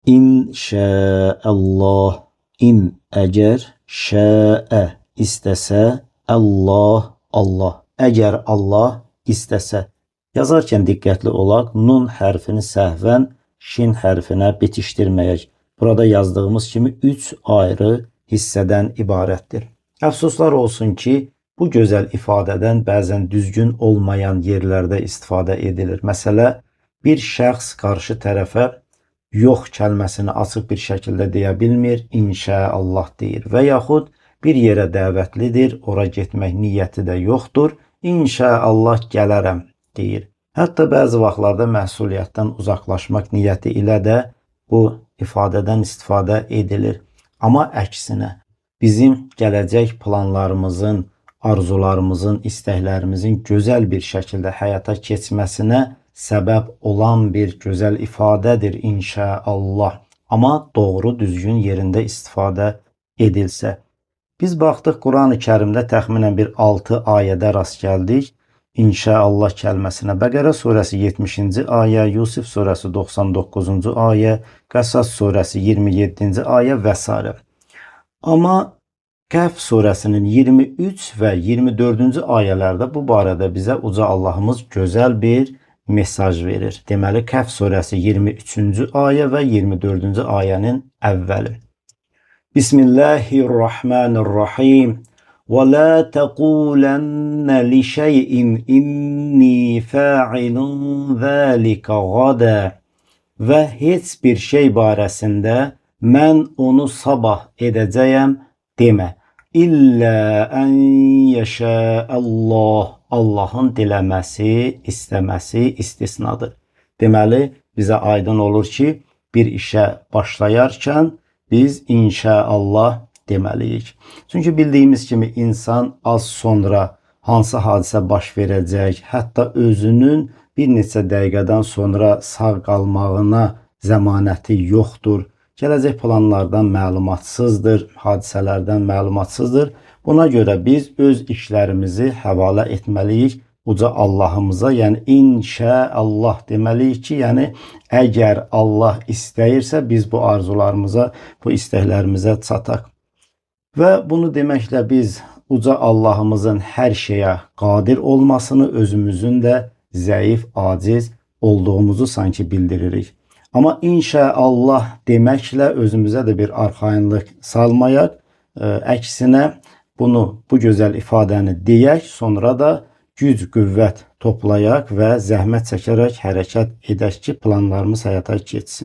İnşaallah. İn eğer, şa'e istese, Allah Allah. Eğer Allah istese. Yazarken dikkatli olaq. Nun hərfini səhvən şin hərfinə bitişdirməyək. Burada yazdığımız kimi 3 ayrı hissədən ibarətdir. Əfsuslar olsun ki, bu gözəl ifadədən bəzən düzgün olmayan yerlərdə istifadə edilir. Məsələ, bir şəxs qarşı tərəfə yox kəlməsini açıq bir şəkildə deyə bilmir, inşaallah deyir və yaxud bir yerə dəvətlidir, ora getmək niyyəti də yoxdur, inşaallah gələrəm deyir. Hətta bəzi vaxtlarda məsuliyyətdən uzaqlaşmaq niyyəti ilə də bu ifadədən istifadə edilir. Amma əksinə, bizim gələcək planlarımızın, arzularımızın, istəklərimizin gözəl bir şəkildə həyata keçməsinə səbəb olan bir gözəl ifadədir inşaallah. Amma doğru, düzgün yerində istifadə edilsə. Biz baxdıq Quran-ı Kərimdə təxminən bir 6 ayədə rast gəldik. İnşaallah kəlməsinə. Bəqərə surəsi 70-ci ayə, Yusif surəsi 99-cu ayə, Qəsas surəsi 27-ci ayə və s. Amma Qəf surəsinin 23 və 24-cü ayələrdə bu barədə bizə Uca Allahımız gözəl bir mesaj verir. Deməli, Qəf surəsi 23-cü ayə və 24-cü ayənin əvvəli. Bismillahirrahmanirrahim. وَلَا تَقُولَنَّ لِشَيْءٍ إِنِّي فَاعِلٌ ذَلِكَ غَدًا. Və heç bir şey barəsində mən onu sabah edəcəyəm demə. İllə ən yəşəəllah. Allahın diləməsi, istəməsi istisnadır. Deməli, bizə aydın olur ki, bir işə başlayarkən biz inşaallah deməliyik. Çünki bildiyimiz kimi insan az sonra hansı hadisə baş verəcək, hətta özünün bir neçə dəqiqədən sonra sağ qalmağına zəmanəti yoxdur. Gələcək planlardan məlumatsızdır, hadisələrdən məlumatsızdır. Buna görə biz öz işlərimizi həvalə etməliyik Uca Allahımıza, yəni inşaallah deməliyik ki, yəni əgər Allah istəyirsə biz bu arzularımıza, bu istəklərimizə çataq. Və bunu deməklə biz Uca Allahımızın hər şeyə qadir olmasını, özümüzün də zəif, aciz olduğumuzu sanki bildiririk. Amma inşaallah deməklə özümüzə də bir arxayınlıq salmayaq. Əksinə bunu, bu gözəl ifadəni deyək, sonra da güc, qüvvət toplayaq və zəhmət çəkərək hərəkət edək ki, planlarımız həyata keçsin.